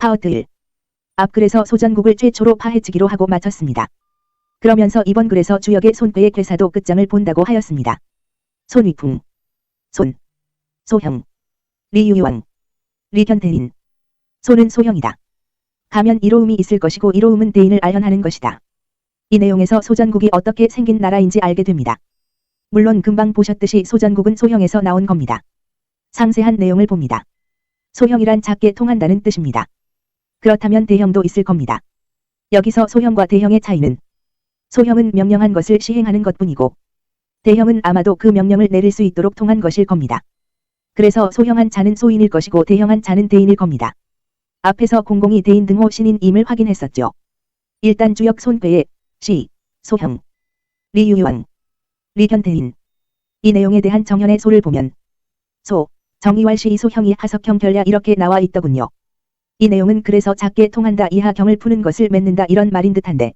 하어트 1. 앞글에서 소전국을 최초로 파헤치기로 하고 마쳤습니다. 그러면서 이번 글에서 주역의 손배의 괴사도 끝장을 본다고 하였습니다. 손위풍, 손, 소형, 리유유왕, 리견대인. 손은 소형이다. 가면 이로움이 있을 것이고 이로움은 대인을 알현하는 것이다. 이 내용에서 소전국이 어떻게 생긴 나라인지 알게 됩니다. 물론 금방 보셨듯이 소전국은 소형에서 나온 겁니다. 상세한 내용을 봅니다. 소형이란 작게 통한다는 뜻입니다. 그렇다면 대형도 있을 겁니다. 여기서 소형과 대형의 차이는 소형은 명령한 것을 시행하는 것뿐이고 대형은 아마도 그 명령을 내릴 수 있도록 통한 것일 겁니다. 그래서 소형한 자는 소인일 것이고 대형한 자는 대인일 겁니다. 앞에서 공공이 대인 등호 신인임을 확인했었죠. 일단 주역 손배의 시, 소형, 리유유왕, 리견대인. 이 내용에 대한 정현의 소를 보면 소, 정의왈시 소형이 하석형 결야 이렇게 나와 있더군요. 이 내용은 그래서 작게 통한다 이하 경을 푸는 것을 맺는다 이런 말인 듯한데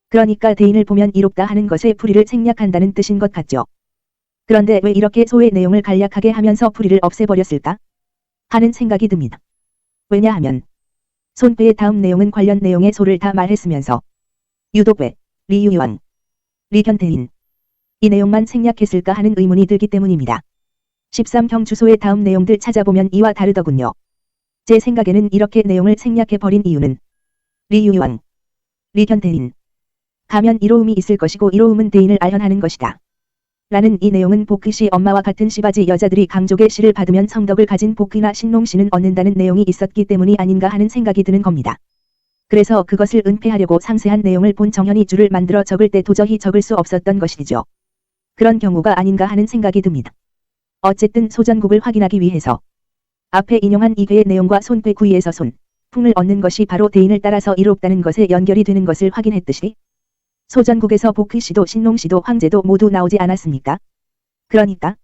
그러니까 대인을 보면 이롭다 하는 것의 풀이를 생략한다는 뜻인 것 같죠. 그런데 왜 이렇게 소의 내용을 간략하게 하면서 풀이를 없애버렸을까? 하는 생각이 듭니다. 왜냐하면 손배의 다음 내용은 관련 내용의 소를 다 말했으면서 유독 왜 리유유왕, 리견대인 이 내용만 생략했을까 하는 의문이 들기 때문입니다. 13형 주소의 다음 내용들 찾아보면 이와 다르더군요. 제 생각에는 이렇게 내용을 생략해버린 이유는 리유유왕, 리견대인 가면 이로움이 있을 것이고 이로움은 대인을 알현하는 것이다. 라는 이 내용은 복희씨 엄마와 같은 시바지 여자들이 강족의 씨를 받으면 성덕을 가진 복희나 신농씨는 얻는다는 내용이 있었기 때문이 아닌가 하는 생각이 드는 겁니다. 그래서 그것을 은폐하려고 상세한 내용을 본 정현이 줄을 만들어 적을 때 도저히 적을 수 없었던 것이죠. 그런 경우가 아닌가 하는 생각이 듭니다. 어쨌든 소전국을 확인하기 위해서 앞에 인용한 이 괴의 내용과 손괴 구이에서 손, 풍을 얻는 것이 바로 대인을 따라서 이롭다는 것에 연결이 되는 것을 확인했듯이 소전국에서 복희씨도 신농씨도 황제도 모두 나오지 않았습니까? 그러니까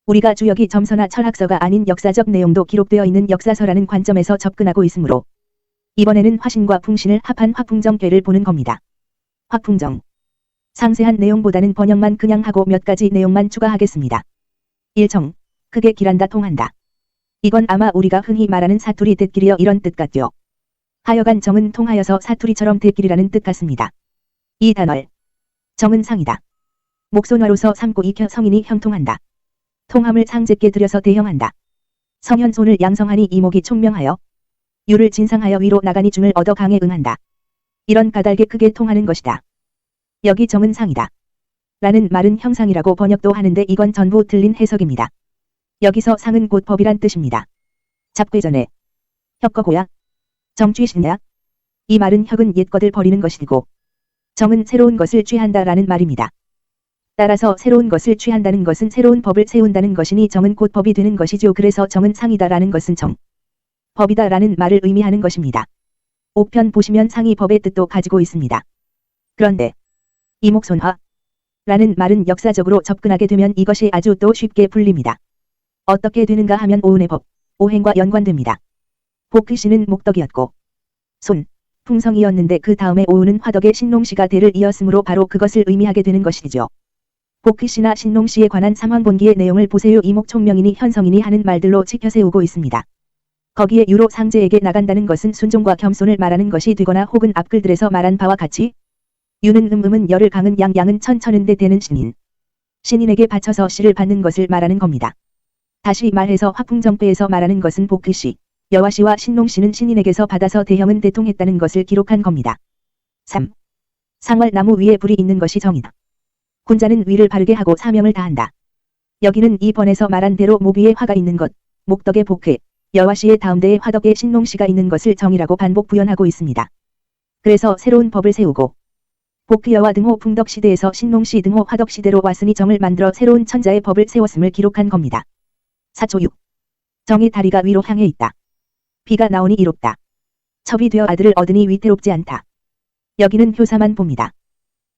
우리가 주역이 점서나 철학서가 아닌 역사적 내용도 기록되어 있는 역사서라는 관점에서 접근하고 있으므로 이번에는 화신과 풍신을 합한 화풍정괴를 보는 겁니다. 화풍정. 상세한 내용보다는 번역만 그냥 하고 몇 가지 내용만 추가하겠습니다. 1정. 크게 길한다 통한다. 이건 아마 우리가 흔히 말하는 사투리 대길이여 이런 뜻 같죠. 하여간 정은 통하여서 사투리처럼 대길이라는 뜻 같습니다. 이 단월. 정은 상이다. 목손화로서 삼고 익혀 성인이 형통한다. 통함을 상제께 들여서 대형한다. 성현손을 양성하니 이목이 총명하여 유를 진상하여 위로 나가니 중을 얻어 강에 응한다. 이런 까닭에 크게 통하는 것이다. 여기 정은 상이다. 라는 말은 형상이라고 번역도 하는데 이건 전부 틀린 해석입니다. 여기서 상은 곧 법이란 뜻입니다. 잡괴전에 혁거고야 정취신야 이 말은 혁은 옛 것을 버리는 것이고 정은 새로운 것을 취한다라는 말입니다. 따라서 새로운 것을 취한다는 것은 새로운 법을 세운다는 것이니 정은 곧 법이 되는 것이죠. 그래서 정은 상이다라는 것은 정, 법이다라는 말을 의미하는 것입니다. 5편 보시면 상이 법의 뜻도 가지고 있습니다. 그런데 이목손화 라는 말은 역사적으로 접근하게 되면 이것이 아주 또 쉽게 풀립니다. 어떻게 되는가 하면 오은의 법, 오행과 연관됩니다. 복희씨는 목덕이었고 손, 풍성이었는데 그 다음에 오은은 화덕의 신농씨가 대를 이었으므로 바로 그것을 의미하게 되는 것이죠. 복희씨나 신농씨에 관한 삼왕본기의 내용을 보세요. 이목총명이니 현성이니 하는 말들로 지켜세우고 있습니다. 거기에 유로 상제에게 나간다는 것은 순종과 겸손을 말하는 것이 되거나 혹은 앞글들에서 말한 바와 같이 유는 음은 열을 강은 양은 천천은데 되는 신인. 신인에게 바쳐서 씨를 받는 것을 말하는 겁니다. 다시 말해서 화풍정패에서 말하는 것은 복희씨, 여화씨와 신농씨는 신인에게서 받아서 대형은 대통했다는 것을 기록한 겁니다. 3. 상활나무 위에 불이 있는 것이 정이다. 군자는 위를 바르게 하고 사명을 다한다. 여기는 이 번에서 말한 대로 목 위에 화가 있는 것, 목덕의 복회, 여화씨의 다음대에 화덕의 신농씨가 있는 것을 정이라고 반복 부연하고 있습니다. 그래서 새로운 법을 세우고 복희여화 등호 풍덕시대에서 신농씨 등호 화덕시대로 왔으니 정을 만들어 새로운 천자의 법을 세웠음을 기록한 겁니다. 4조 6. 정의 다리가 위로 향해 있다. 비가 나오니 이롭다. 첩이 되어 아들을 얻으니 위태롭지 않다. 여기는 효사만 봅니다.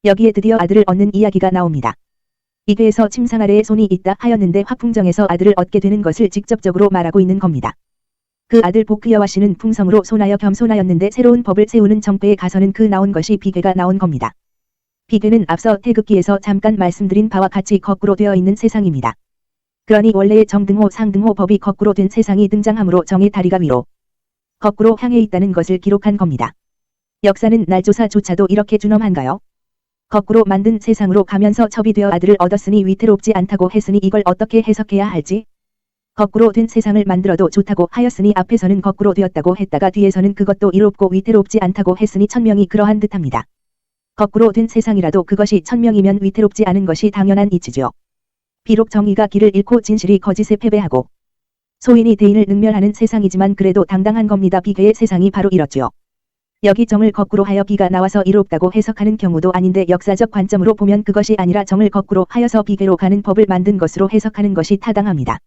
여기에 드디어 아들을 얻는 이야기가 나옵니다. 이괴에서 침상 아래에 손이 있다 하였는데 화풍정에서 아들을 얻게 되는 것을 직접적으로 말하고 있는 겁니다. 그 아들 복희여화씨는 풍성으로 손하여 겸손하였는데 새로운 법을 세우는 정패에 가서는 그 나온 것이 비괴가 나온 겁니다. 비괴는 앞서 태극기에서 잠깐 말씀드린 바와 같이 거꾸로 되어 있는 세상입니다. 그러니 원래의 정등호 상등호 법이 거꾸로 된 세상이 등장하므로 정의 다리가 위로 거꾸로 향해 있다는 것을 기록한 겁니다. 역사는 날조사조차도 이렇게 준엄한가요? 거꾸로 만든 세상으로 가면서 첩이 되어 아들을 얻었으니 위태롭지 않다고 했으니 이걸 어떻게 해석해야 할지? 거꾸로 된 세상을 만들어도 좋다고 하였으니 앞에서는 거꾸로 되었다고 했다가 뒤에서는 그것도 이롭고 위태롭지 않다고 했으니 천명이 그러한 듯합니다. 거꾸로 된 세상이라도 그것이 천명이면 위태롭지 않은 것이 당연한 이치죠. 비록 정의가 길을 잃고 진실이 거짓에 패배하고 소인이 대인을 능멸하는 세상이지만 그래도 당당한 겁니다. 비계의 세상이 바로 이렇죠. 여기 정을 거꾸로 하여 비가 나와서 이롭다고 해석하는 경우도 아닌데 역사적 관점으로 보면 그것이 아니라 정을 거꾸로 하여서 비계로 가는 법을 만든 것으로 해석하는 것이 타당합니다.